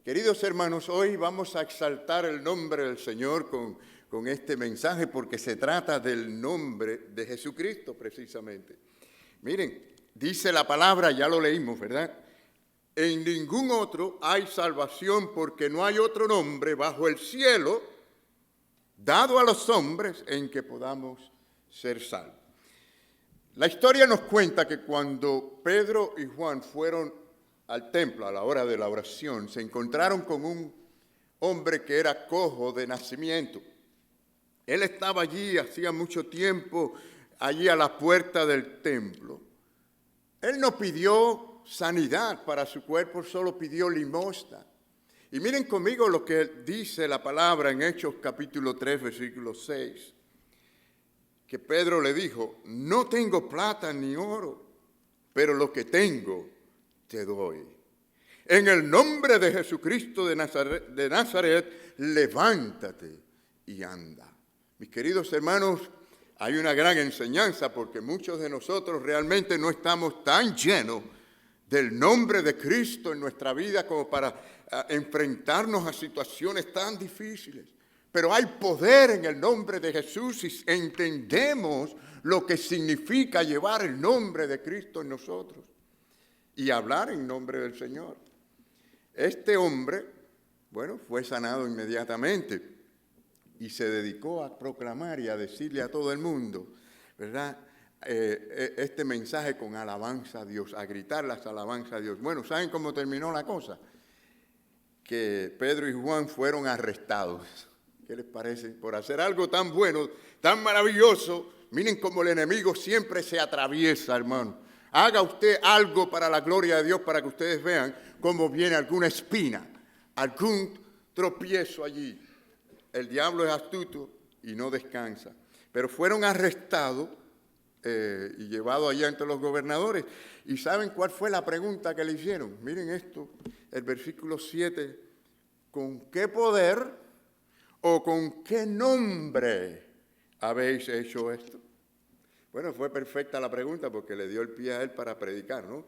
Queridos hermanos, hoy vamos a exaltar el nombre del Señor con este mensaje porque se trata del nombre de Jesucristo precisamente. Miren, dice la palabra, ya lo leímos, ¿verdad? En ningún otro hay salvación porque no hay otro nombre bajo el cielo dado a los hombres en que podamos ser salvos. La historia nos cuenta que cuando Pedro y Juan fueron al templo a la hora de la oración, se encontraron con un hombre que era cojo de nacimiento. Él estaba allí hacía mucho tiempo, allí a la puerta del templo. Él no pidió sanidad para su cuerpo, solo pidió limosna. Y miren conmigo lo que dice la palabra en Hechos capítulo 3, versículo 6. Que Pedro le dijo, no tengo plata ni oro, pero lo que tengo te doy. En el nombre de Jesucristo de Nazaret, levántate y anda. Mis queridos hermanos, hay una gran enseñanza porque muchos de nosotros realmente no estamos tan llenos del nombre de Cristo en nuestra vida como para enfrentarnos a situaciones tan difíciles. Pero hay poder en el nombre de Jesús y entendemos lo que significa llevar el nombre de Cristo en nosotros y hablar en nombre del Señor. Este hombre, fue sanado inmediatamente y se dedicó a proclamar y a decirle a todo el mundo, ¿verdad? Este mensaje con alabanza a Dios, a gritar las alabanzas a Dios. Bueno, ¿saben cómo terminó la cosa? Que Pedro y Juan fueron arrestados. ¿Qué les parece? Por hacer algo tan bueno, tan maravilloso. Miren cómo el enemigo siempre se atraviesa, hermano. Haga usted algo para la gloria de Dios para que ustedes vean cómo viene alguna espina, algún tropiezo allí. El diablo es astuto y no descansa. Pero fueron arrestados y llevados allá entre los gobernadores. ¿Y saben cuál fue la pregunta que le hicieron? Miren esto, el versículo 7. ¿Con qué poder o con qué nombre habéis hecho esto? Bueno, fue perfecta la pregunta porque le dio el pie a él para predicar, ¿no?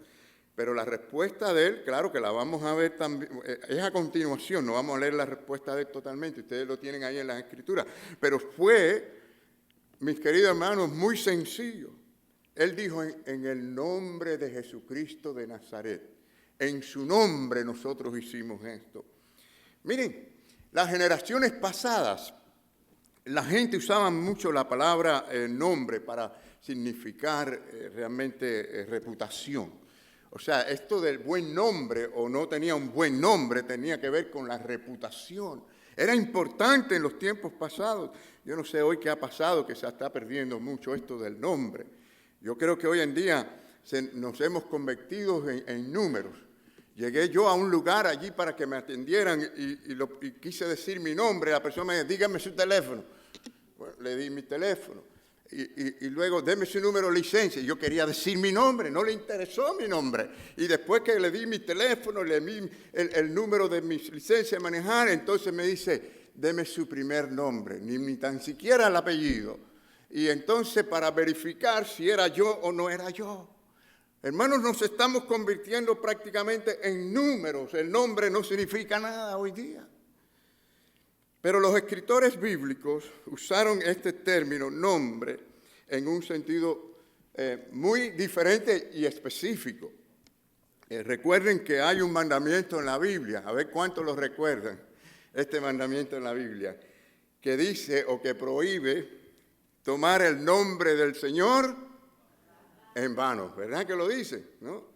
Pero la respuesta de él, claro que la vamos a ver también, es a continuación, no vamos a leer la respuesta de él totalmente, ustedes lo tienen ahí en las Escrituras, pero fue, mis queridos hermanos, muy sencillo. Él dijo, en el nombre de Jesucristo de Nazaret, en su nombre nosotros hicimos esto. Miren, las generaciones pasadas, la gente usaba mucho la palabra nombre para significar realmente reputación. O sea, esto del buen nombre o no tenía un buen nombre tenía que ver con la reputación. Era importante en los tiempos pasados. Yo no sé hoy qué ha pasado, que se está perdiendo mucho esto del nombre. Yo creo que hoy en día nos hemos convertido en números. Llegué yo a un lugar allí para que me atendieran y quise decir mi nombre. La persona me dijo, dígame su teléfono. Bueno, le di mi teléfono. Y luego, deme su número de licencia. Yo quería decir mi nombre, no le interesó mi nombre. Y después que le di mi teléfono, le di el número de mi licencia de manejar, entonces me dice, deme su primer nombre, ni tan siquiera el apellido. Y entonces para verificar si era yo o no era yo. Hermanos, nos estamos convirtiendo prácticamente en números. El nombre no significa nada hoy día. Pero los escritores bíblicos usaron este término nombre en un sentido muy diferente y específico. Recuerden que hay un mandamiento en la Biblia, a ver cuántos lo recuerdan, este mandamiento en la Biblia, que dice o que prohíbe tomar el nombre del Señor en vano. ¿Verdad que lo dice? ¿No?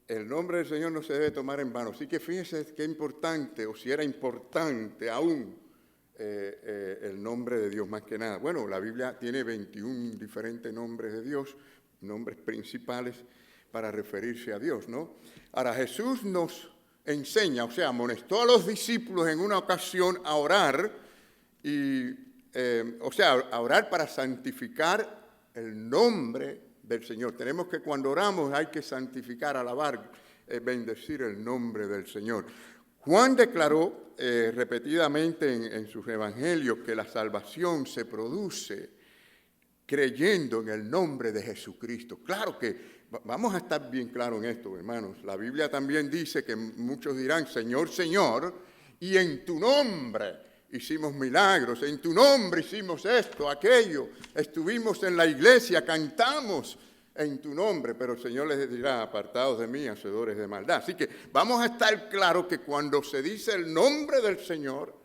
El nombre del Señor no se debe tomar en vano. Así que fíjense qué importante, o si era importante aún, el nombre de Dios más que nada. Bueno, la Biblia tiene 21 diferentes nombres de Dios, nombres principales para referirse a Dios, ¿no? Ahora, Jesús nos enseña, o sea, amonestó a los discípulos en una ocasión a orar, a orar para santificar el nombre del Señor. Tenemos que cuando oramos hay que santificar, alabar, bendecir el nombre del Señor. Juan declaró repetidamente en sus evangelios que la salvación se produce creyendo en el nombre de Jesucristo. Claro que vamos a estar bien claros en esto, hermanos. La Biblia también dice que muchos dirán, Señor, Señor, y en tu nombre hicimos milagros, en tu nombre hicimos esto, aquello, estuvimos en la iglesia, cantamos en tu nombre, pero el Señor les dirá, apartados de mí, hacedores de maldad. Así que vamos a estar claros que cuando se dice el nombre del Señor,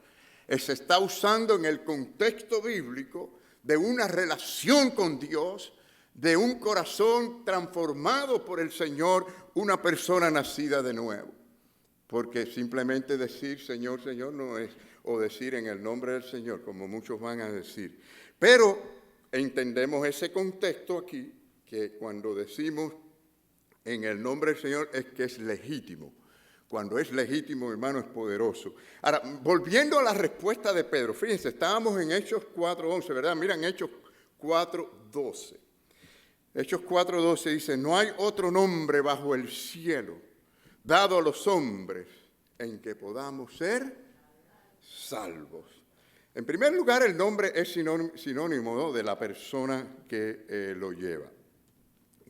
se está usando en el contexto bíblico de una relación con Dios, de un corazón transformado por el Señor, una persona nacida de nuevo. Porque simplemente decir Señor, Señor no es, o decir en el nombre del Señor, como muchos van a decir. Pero entendemos ese contexto aquí, que cuando decimos en el nombre del Señor es que es legítimo. Cuando es legítimo, hermano, es poderoso. Ahora, volviendo a la respuesta de Pedro, fíjense, estábamos en Hechos 4:11, ¿verdad? Miren, Hechos 4:12. Hechos 4:12 dice, no hay otro nombre bajo el cielo dado a los hombres en que podamos ser salvos. En primer lugar, el nombre es sinónimo, ¿no?, de la persona que lo lleva.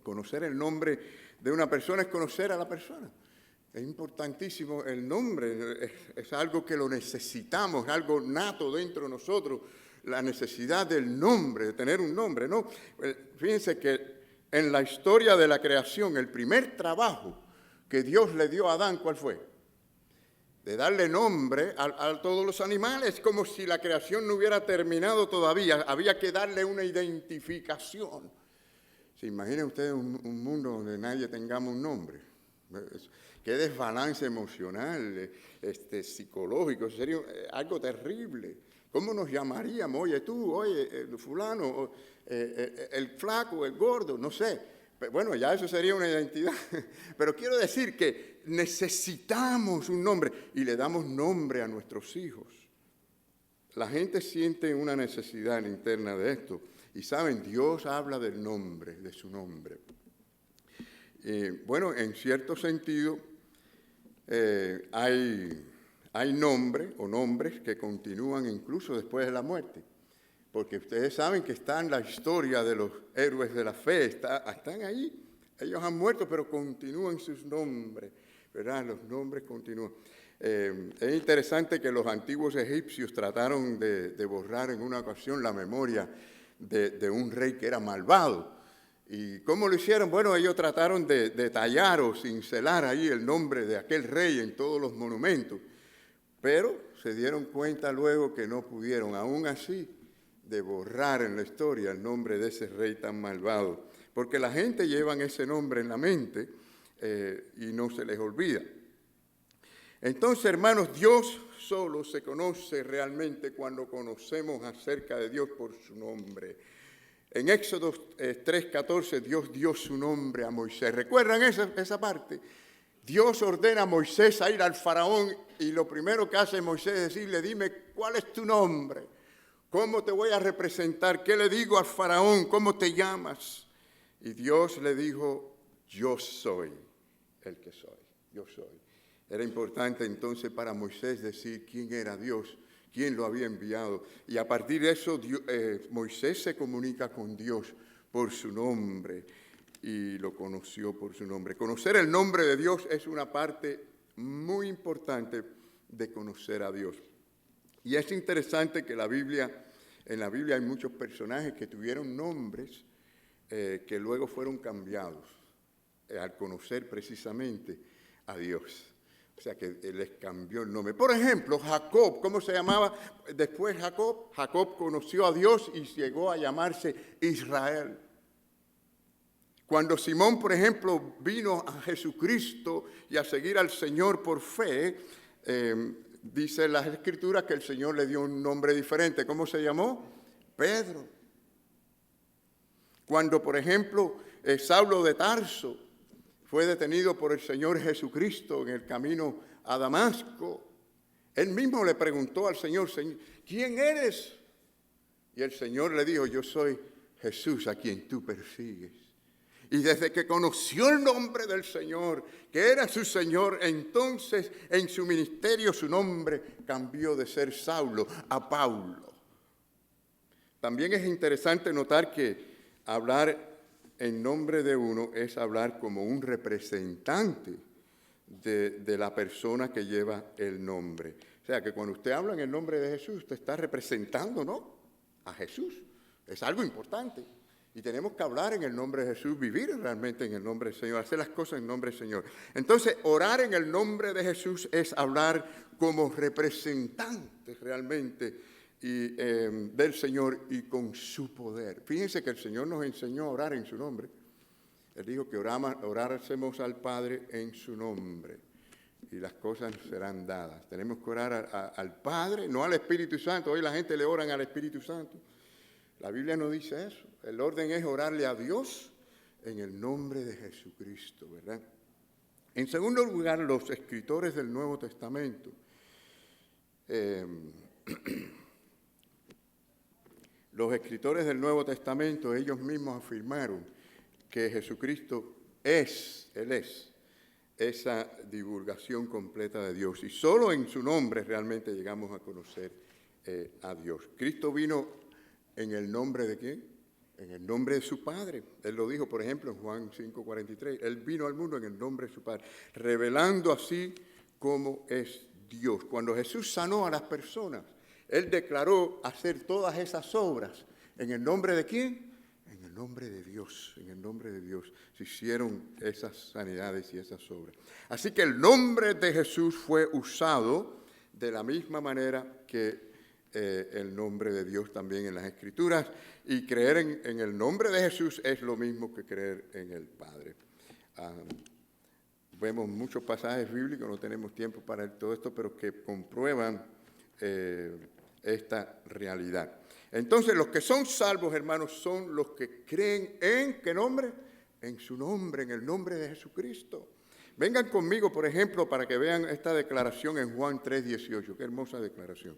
Conocer el nombre de una persona es conocer a la persona. Es importantísimo el nombre, es algo que lo necesitamos, es algo nato dentro de nosotros, la necesidad del nombre, de tener un nombre, ¿no? Fíjense que en la historia de la creación, el primer trabajo que Dios le dio a Adán, ¿cuál fue? De darle nombre a todos los animales, como si la creación no hubiera terminado todavía, había que darle una identificación. ¿Se imaginan ustedes un mundo donde nadie tengamos un nombre? Qué desbalance emocional, psicológico, sería algo terrible. ¿Cómo nos llamaríamos? Oye, tú, oye, fulano, el flaco, el gordo, no sé. Bueno, ya eso sería una identidad. Pero quiero decir que necesitamos un nombre y le damos nombre a nuestros hijos. La gente siente una necesidad interna de esto. Y saben, Dios habla del nombre, de su nombre. Bueno, en cierto sentido, hay nombres o nombres que continúan incluso después de la muerte. Porque ustedes saben que está en la historia de los héroes de la fe, están ahí. Ellos han muerto, pero continúan sus nombres, ¿verdad? Los nombres continúan. Es interesante que los antiguos egipcios trataron de borrar en una ocasión la memoria de un rey que era malvado. ¿Y cómo lo hicieron? Bueno, ellos trataron de tallar o cincelar ahí el nombre de aquel rey en todos los monumentos, pero se dieron cuenta luego que no pudieron, aún así, de borrar en la historia el nombre de ese rey tan malvado, porque la gente lleva ese nombre en la mente y no se les olvida. Entonces, hermanos, Dios solo se conoce realmente cuando conocemos acerca de Dios por su nombre. En Éxodo 3:14, Dios dio su nombre a Moisés. ¿Recuerdan esa parte? Dios ordena a Moisés a ir al faraón y lo primero que hace Moisés es decirle, dime, ¿cuál es tu nombre? ¿Cómo te voy a representar? ¿Qué le digo al faraón? ¿Cómo te llamas? Y Dios le dijo, yo soy el que soy, yo soy. Era importante entonces para Moisés decir quién era Dios, quién lo había enviado. Y a partir de eso, Moisés se comunica con Dios por su nombre y lo conoció por su nombre. Conocer el nombre de Dios es una parte muy importante de conocer a Dios. Y es interesante que en la Biblia hay muchos personajes que tuvieron nombres que luego fueron cambiados al conocer precisamente a Dios. O sea, que les cambió el nombre. Por ejemplo, Jacob, ¿cómo se llamaba después Jacob? Jacob conoció a Dios y llegó a llamarse Israel. Cuando Simón, por ejemplo, vino a Jesucristo y a seguir al Señor por fe, dice las Escrituras que el Señor le dio un nombre diferente. ¿Cómo se llamó? Pedro. Cuando, por ejemplo, Saulo de Tarso fue detenido por el Señor Jesucristo en el camino a Damasco, él mismo le preguntó al Señor, ¿quién eres? Y el Señor le dijo, yo soy Jesús a quien tú persigues. Y desde que conoció el nombre del Señor, que era su Señor, entonces en su ministerio su nombre cambió de ser Saulo a Pablo. También es interesante notar que hablar en nombre de uno es hablar como un representante de la persona que lleva el nombre. O sea, que cuando usted habla en el nombre de Jesús, usted está representando, ¿no?, a Jesús. Es algo importante. Y tenemos que hablar en el nombre de Jesús, vivir realmente en el nombre del Señor, hacer las cosas en nombre del Señor. Entonces, orar en el nombre de Jesús es hablar como representantes realmente del Señor y con su poder. Fíjense que el Señor nos enseñó a orar en su nombre. Él dijo que orásemos al Padre en su nombre y las cosas serán dadas. Tenemos que orar al Padre, no al Espíritu Santo. Hoy la gente le oran al Espíritu Santo. La Biblia no dice eso. El orden es orarle a Dios en el nombre de Jesucristo, ¿verdad? En segundo lugar, los escritores del Nuevo Testamento ellos mismos afirmaron que Jesucristo Él es esa divulgación completa de Dios. Y solo en su nombre realmente llegamos a conocer a Dios. Cristo vino en el nombre de ¿quién? En el nombre de su Padre. Él lo dijo, por ejemplo, en Juan 5:43. Él vino al mundo en el nombre de su Padre, revelando así cómo es Dios. Cuando Jesús sanó a las personas, Él declaró hacer todas esas obras. ¿En el nombre de quién? En el nombre de Dios. En el nombre de Dios se hicieron esas sanidades y esas obras. Así que el nombre de Jesús fue usado de la misma manera que el nombre de Dios también en las Escrituras, y creer en el nombre de Jesús es lo mismo que creer en el Padre. Vemos muchos pasajes bíblicos, no tenemos tiempo para todo esto, pero que comprueban esta realidad. Entonces, los que son salvos, hermanos, son los que creen en ¿qué nombre? En su nombre, en el nombre de Jesucristo. Vengan conmigo, por ejemplo, para que vean esta declaración en Juan 3:18. Qué hermosa declaración.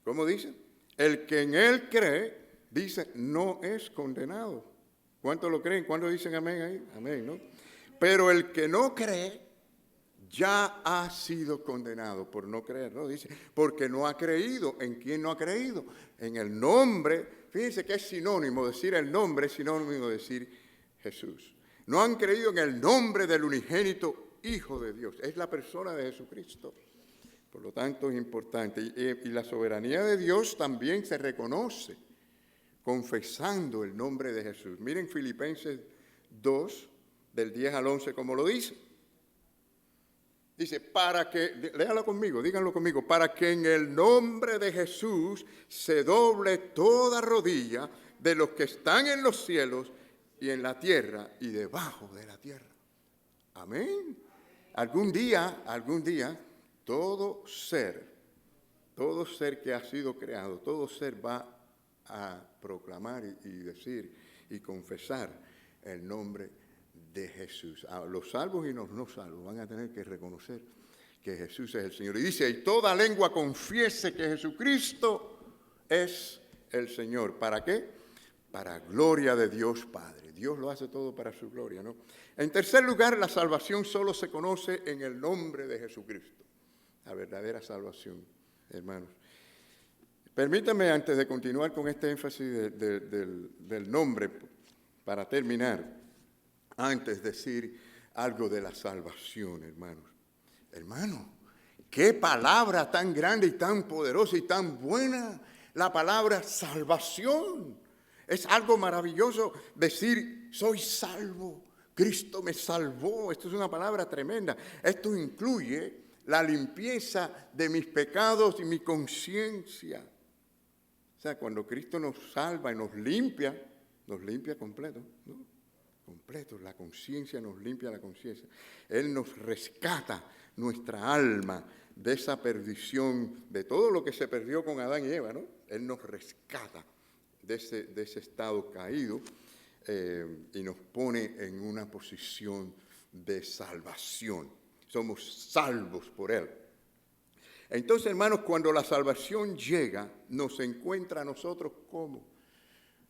¿Cómo dice? El que en Él cree, dice, no es condenado. ¿Cuántos lo creen? ¿Cuántos dicen amén ahí? Amén, ¿no? Pero el que no cree, ya ha sido condenado por no creer, ¿no? Dice, porque no ha creído. ¿En quién no ha creído? En el nombre. Fíjense que es sinónimo, decir el nombre es sinónimo de decir Jesús. No han creído en el nombre del unigénito Hijo de Dios. Es la persona de Jesucristo. Por lo tanto, es importante. Y la soberanía de Dios también se reconoce confesando el nombre de Jesús. Miren Filipenses 2, del 10 al 11, como lo dice. Dice, léalo conmigo, díganlo conmigo, para que en el nombre de Jesús se doble toda rodilla de los que están en los cielos y en la tierra y debajo de la tierra. Amén. Algún día, todo ser que ha sido creado, todo ser va a proclamar y decir y confesar el nombre de Jesús. A los salvos y los no salvos van a tener que reconocer que Jesús es el Señor. Y dice, y toda lengua confiese que Jesucristo es el Señor. ¿Para qué? Para gloria de Dios Padre. Dios lo hace todo para su gloria, ¿no? En tercer lugar, la salvación solo se conoce en el nombre de Jesucristo. La verdadera salvación, hermanos. Permítanme, antes de continuar con este énfasis del nombre, para terminar, antes decir algo de la salvación, hermanos. Hermanos, qué palabra tan grande y tan poderosa y tan buena, la palabra salvación. Es algo maravilloso decir, soy salvo, Cristo me salvó. Esto es una palabra tremenda. Esto incluye la limpieza de mis pecados y mi conciencia. O sea, cuando Cristo nos salva y nos limpia completo, ¿no? Completo, la conciencia nos limpia la conciencia. Él nos rescata nuestra alma de esa perdición, de todo lo que se perdió con Adán y Eva, ¿no? Él nos rescata de ese estado caído y nos pone en una posición de salvación. Somos salvos por Él. Entonces, hermanos, cuando la salvación llega, nos encuentra a nosotros como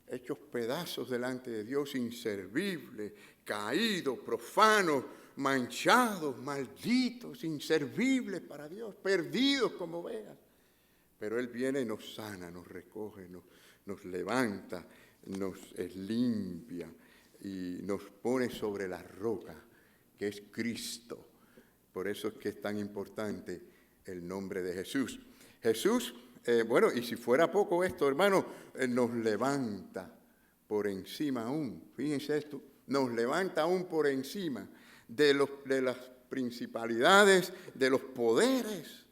hechos pedazos delante de Dios, inservibles, caídos, profanos, manchados, malditos, inservibles para Dios, perdidos como ovejas. Pero Él viene y nos sana, nos recoge, nos levanta, nos limpia y nos pone sobre la roca, que es Cristo. Por eso es que es tan importante el nombre de Jesús. Jesús, bueno, y si fuera poco esto, hermano, nos levanta por encima aún. Fíjense esto, nos levanta aún por encima de las principalidades, de los poderes,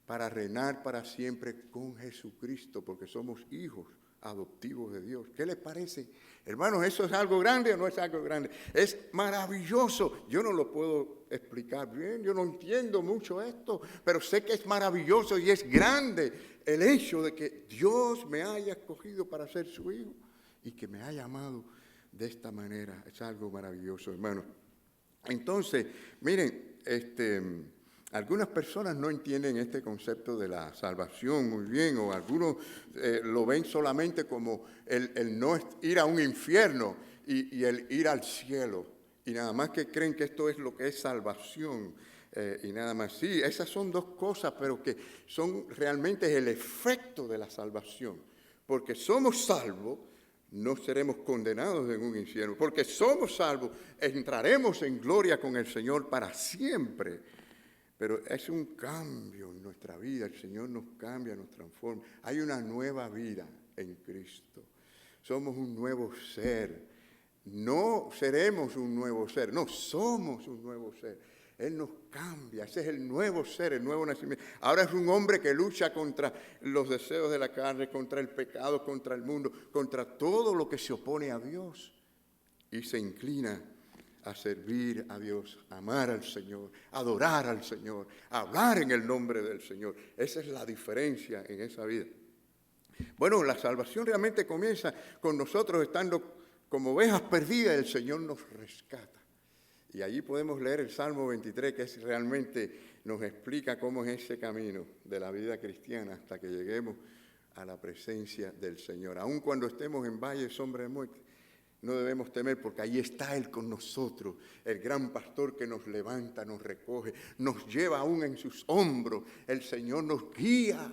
para reinar para siempre con Jesucristo, porque somos hijos adoptivos de Dios. ¿Qué les parece? Hermanos, ¿eso es algo grande o no es algo grande? Es maravilloso. Yo no lo puedo explicar bien, yo no entiendo mucho esto, pero sé que es maravilloso y es grande el hecho de que Dios me haya escogido para ser su hijo y que me haya amado de esta manera. Es algo maravilloso, hermanos. Entonces, miren, algunas personas no entienden este concepto de la salvación muy bien, o algunos lo ven solamente como el no ir a un infierno y el ir al cielo, y nada más que creen que esto es lo que es salvación, y nada más. Sí, esas son dos cosas, pero que son realmente el efecto de la salvación, porque somos salvos. No seremos condenados en un infierno, porque somos salvos, entraremos en gloria con el Señor para siempre. Pero es un cambio en nuestra vida, el Señor nos cambia, nos transforma. Hay una nueva vida en Cristo. Somos un nuevo ser. No seremos un nuevo ser, no, somos un nuevo ser. Él nos cambia, ese es el nuevo ser, el nuevo nacimiento. Ahora es un hombre que lucha contra los deseos de la carne, contra el pecado, contra el mundo, contra todo lo que se opone a Dios. Y se inclina a servir a Dios, a amar al Señor, a adorar al Señor, a hablar en el nombre del Señor. Esa es la diferencia en esa vida. Bueno, la salvación realmente comienza con nosotros estando como ovejas perdidas, el Señor nos rescata. Y allí podemos leer el Salmo 23, que realmente nos explica cómo es ese camino de la vida cristiana hasta que lleguemos a la presencia del Señor. Aun cuando estemos en valle de sombra de muerte, no debemos temer, porque ahí está Él con nosotros, el gran pastor que nos levanta, nos recoge, nos lleva aún en sus hombros. El Señor nos guía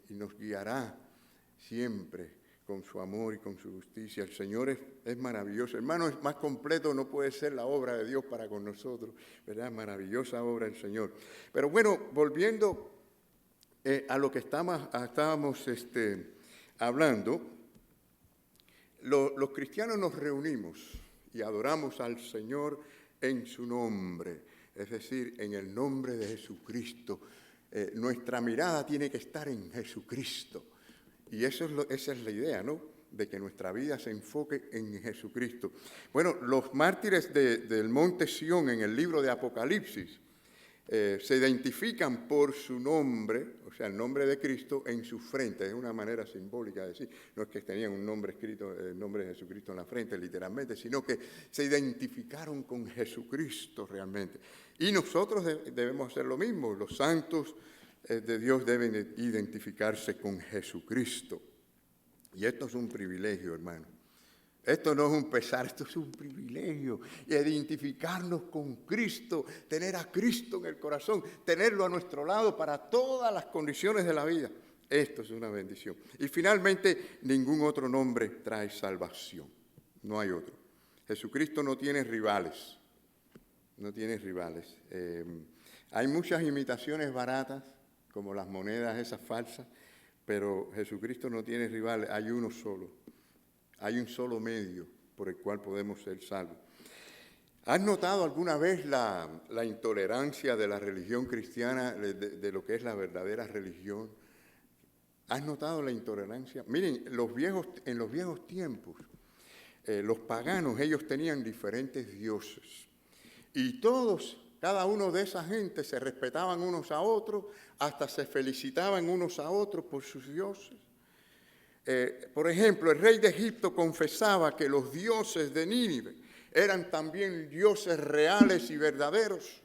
y nos guiará siempre con su amor y con su justicia. El Señor es maravilloso. Hermano, es más completo no puede ser la obra de Dios para con nosotros, ¿verdad? Maravillosa obra del Señor. Pero bueno, volviendo a lo que estábamos hablando, los cristianos nos reunimos y adoramos al Señor en su nombre, es decir, en el nombre de Jesucristo. Nuestra mirada tiene que estar en Jesucristo. Y esa es la idea, ¿no? De que nuestra vida se enfoque en Jesucristo. Bueno, los mártires del monte Sión en el libro de Apocalipsis se identifican por su nombre, o sea, el nombre de Cristo en su frente. Es una manera simbólica de decir, no es que tenían un nombre escrito, el nombre de Jesucristo en la frente, literalmente, sino que se identificaron con Jesucristo realmente. Y nosotros debemos hacer lo mismo. Los santos de Dios deben identificarse con Jesucristo. Y esto es un privilegio, hermano. Esto no es un pesar, esto es un privilegio. Identificarnos con Cristo, tener a Cristo en el corazón, tenerlo a nuestro lado para todas las condiciones de la vida. Esto es una bendición. Y finalmente, ningún otro nombre trae salvación. No hay otro. Jesucristo no tiene rivales. No tiene rivales. Hay muchas imitaciones baratas, como las monedas esas falsas, pero Jesucristo no tiene rivales, hay uno solo. Hay un solo medio por el cual podemos ser salvos. ¿Has notado alguna vez la intolerancia de la religión cristiana, de lo que es la verdadera religión? ¿Has notado la intolerancia? Miren, en los viejos tiempos, los paganos, ellos tenían diferentes dioses. Y cada uno de esa gente se respetaban unos a otros, hasta se felicitaban unos a otros por sus dioses. Por ejemplo, el rey de Egipto confesaba que los dioses de Nínive eran también dioses reales y verdaderos.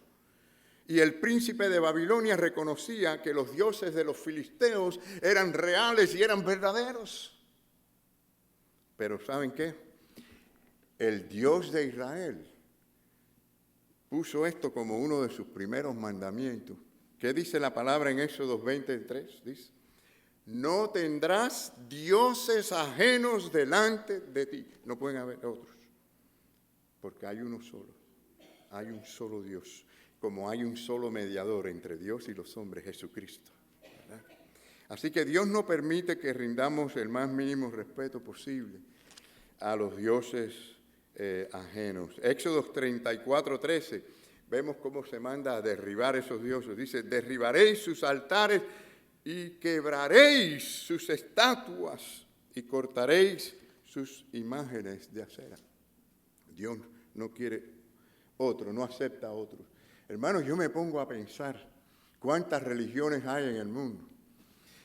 Y el príncipe de Babilonia reconocía que los dioses de los filisteos eran reales y eran verdaderos. Pero ¿saben qué? El Dios de Israel puso esto como uno de sus primeros mandamientos. ¿Qué dice la palabra en Éxodo 23? Dice: No tendrás dioses ajenos delante de ti. No pueden haber otros, porque hay uno solo. Hay un solo Dios, como hay un solo mediador entre Dios y los hombres, Jesucristo, ¿verdad? Así que Dios no permite que rindamos el más mínimo respeto posible a los dioses ajenos. Éxodo 34:13, vemos cómo se manda a derribar esos dioses. Dice, derribaréis sus altares y quebraréis sus estatuas y cortaréis sus imágenes de acera. Dios no quiere otro, no acepta a otro. Hermanos, yo me pongo a pensar cuántas religiones hay en el mundo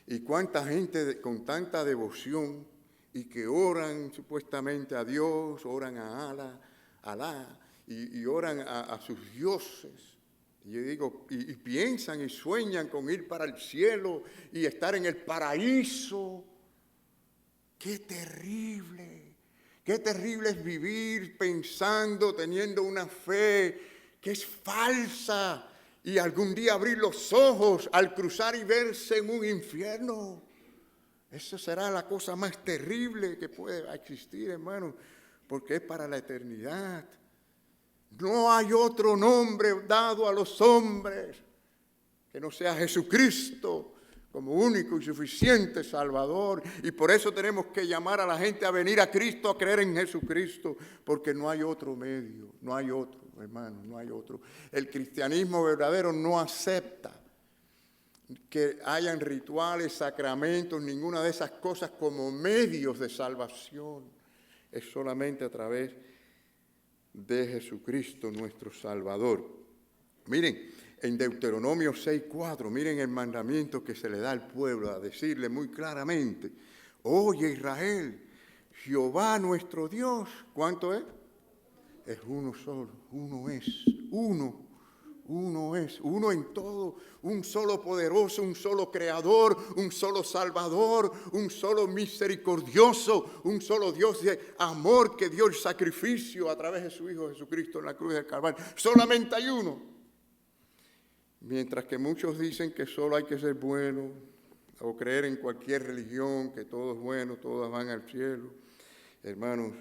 y cuánta gente con tanta devoción y que oran supuestamente a Dios, oran a Alá y oran a sus dioses. Y yo digo, y piensan y sueñan con ir para el cielo y estar en el paraíso. ¡Qué terrible! ¡Qué terrible es vivir pensando, teniendo una fe que es falsa y algún día abrir los ojos al cruzar y verse en un infierno! Eso será la cosa más terrible que pueda existir, hermano, porque es para la eternidad. No hay otro nombre dado a los hombres que no sea Jesucristo como único y suficiente Salvador. Y por eso tenemos que llamar a la gente a venir a Cristo, a creer en Jesucristo, porque no hay otro medio, no hay otro, hermano, no hay otro. El cristianismo verdadero no acepta que hayan rituales, sacramentos, ninguna de esas cosas como medios de salvación. Es solamente a través de Jesucristo nuestro Salvador. Miren, en Deuteronomio 6:4, miren el mandamiento que se le da al pueblo a decirle muy claramente, oye Israel, Jehová nuestro Dios, ¿cuánto es? Es uno solo, uno es, uno es, uno en todo, un solo poderoso, un solo creador, un solo salvador, un solo misericordioso, un solo Dios de amor que dio el sacrificio a través de su Hijo Jesucristo en la cruz del Calvario. Solamente hay uno. Mientras que muchos dicen que solo hay que ser bueno o creer en cualquier religión, que todo es bueno, todas van al cielo. Hermanos,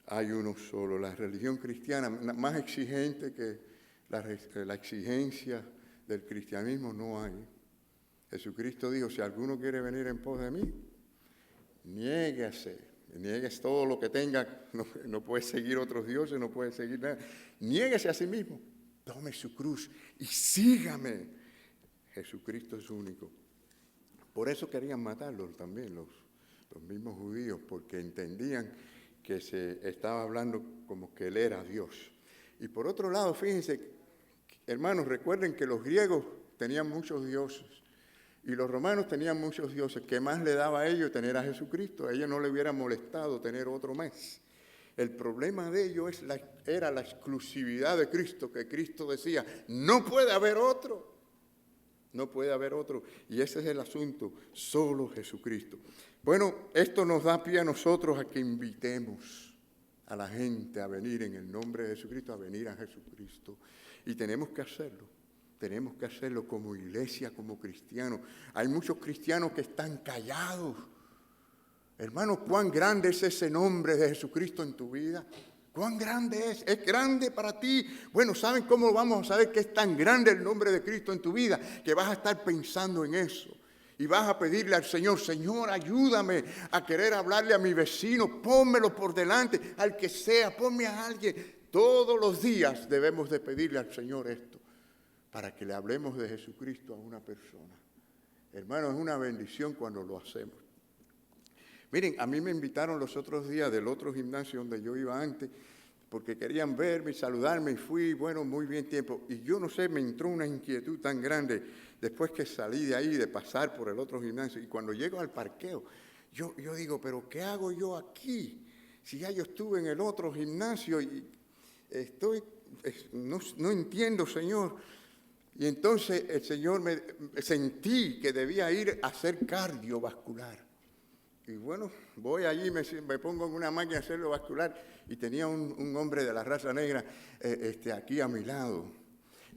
hay uno solo. La religión cristiana, más exigente que la exigencia del cristianismo, no hay. Jesucristo dijo, si alguno quiere venir en pos de mí, niéguese todo lo que tenga, no puede seguir otros dioses, no puede seguir nada. Niéguese a sí mismo, tome su cruz y sígame. Jesucristo es único. Por eso querían matarlo también los mismos judíos, porque entendían que se estaba hablando como que él era Dios. Y por otro lado, fíjense, hermanos, recuerden que los griegos tenían muchos dioses y los romanos tenían muchos dioses. ¿Qué más le daba a ellos tener a Jesucristo? A ellos no le hubiera molestado tener otro más. El problema de ellos era la exclusividad de Cristo, que Cristo decía, no puede haber otro. No puede haber otro. Y ese es el asunto, solo Jesucristo. Bueno, esto nos da pie a nosotros a que invitemos a la gente a venir en el nombre de Jesucristo, a venir a Jesucristo. Y tenemos que hacerlo como iglesia, como cristianos. Hay muchos cristianos que están callados. Hermano, ¿cuán grande es ese nombre de Jesucristo en tu vida? ¿Cuán grande es? ¿Es grande para ti? Bueno, ¿saben cómo vamos a saber que es tan grande el nombre de Cristo en tu vida? Que vas a estar pensando en eso. Y vas a pedirle al Señor, Señor, ayúdame a querer hablarle a mi vecino, pónmelo por delante, al que sea, ponme a alguien. Todos los días debemos de pedirle al Señor esto, para que le hablemos de Jesucristo a una persona. Hermano, es una bendición cuando lo hacemos. Miren, a mí me invitaron los otros días del otro gimnasio donde yo iba antes, porque querían verme y saludarme, y fui, bueno, muy bien tiempo. Y yo no sé, me entró una inquietud tan grande después que salí de ahí, de pasar por el otro gimnasio. Y cuando llego al parqueo, yo digo, ¿pero qué hago yo aquí? Si ya yo estuve en el otro gimnasio y no entiendo, Señor. Y entonces el Señor sentí que debía ir a hacer cardiovascular. Y bueno, voy allí, me pongo en una máquina a hacerlo vascular y tenía un hombre de la raza negra aquí a mi lado.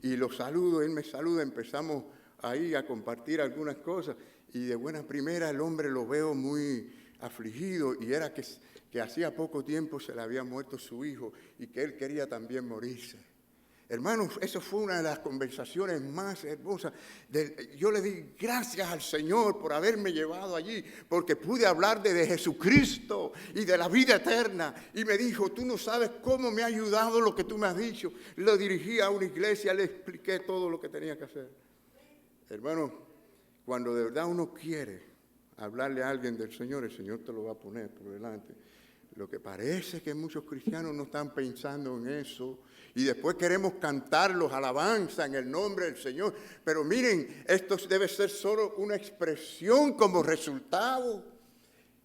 Y lo saludo, él me saluda, empezamos ahí a compartir algunas cosas. y de buena primera el hombre lo veo muy afligido, y era que hacía poco tiempo se le había muerto su hijo y que él quería también morirse. Hermanos, eso fue una de las conversaciones más hermosas. Yo le di gracias al Señor por haberme llevado allí, porque pude hablar de Jesucristo y de la vida eterna. Y me dijo, tú no sabes cómo me ha ayudado lo que tú me has dicho. Lo dirigí a una iglesia, le expliqué todo lo que tenía que hacer. Hermanos, cuando de verdad uno quiere hablarle a alguien del Señor, el Señor te lo va a poner por delante. Lo que parece es que muchos cristianos no están pensando en eso, y después queremos cantar los alabanzas en el nombre del Señor. Pero miren, esto debe ser solo una expresión como resultado.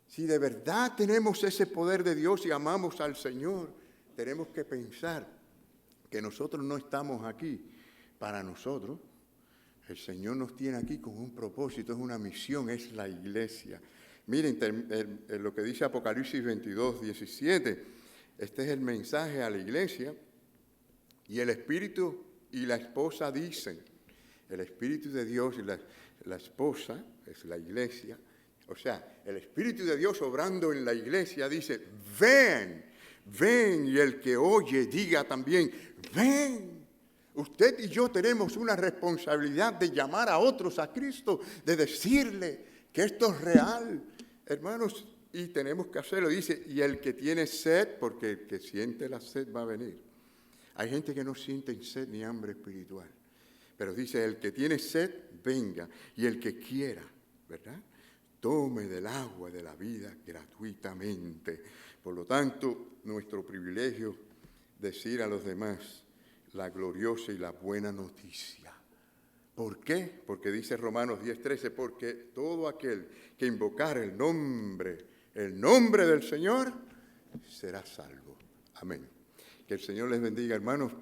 Si de verdad tenemos ese poder de Dios y amamos al Señor, tenemos que pensar que nosotros no estamos aquí para nosotros. El Señor nos tiene aquí con un propósito, es una misión, es la iglesia. Miren lo que dice Apocalipsis 22, 17. Este es el mensaje a la iglesia. Y el Espíritu y la esposa dicen, el Espíritu de Dios y la esposa, es la iglesia, o sea, el Espíritu de Dios obrando en la iglesia dice, ven, ven, y el que oye diga también, ven. Usted y yo tenemos una responsabilidad de llamar a otros a Cristo, de decirle que esto es real, hermanos, y tenemos que hacerlo. Dice, y el que tiene sed, porque el que siente la sed va a venir. Hay gente que no siente sed ni hambre espiritual, pero dice, el que tiene sed, venga, y el que quiera, ¿verdad?, tome del agua de la vida gratuitamente. Por lo tanto, nuestro privilegio decir a los demás la gloriosa y la buena noticia. ¿Por qué? Porque dice Romanos 10:13, porque todo aquel que invocar el nombre del Señor, será salvo. Amén. Que el Señor les bendiga, hermanos.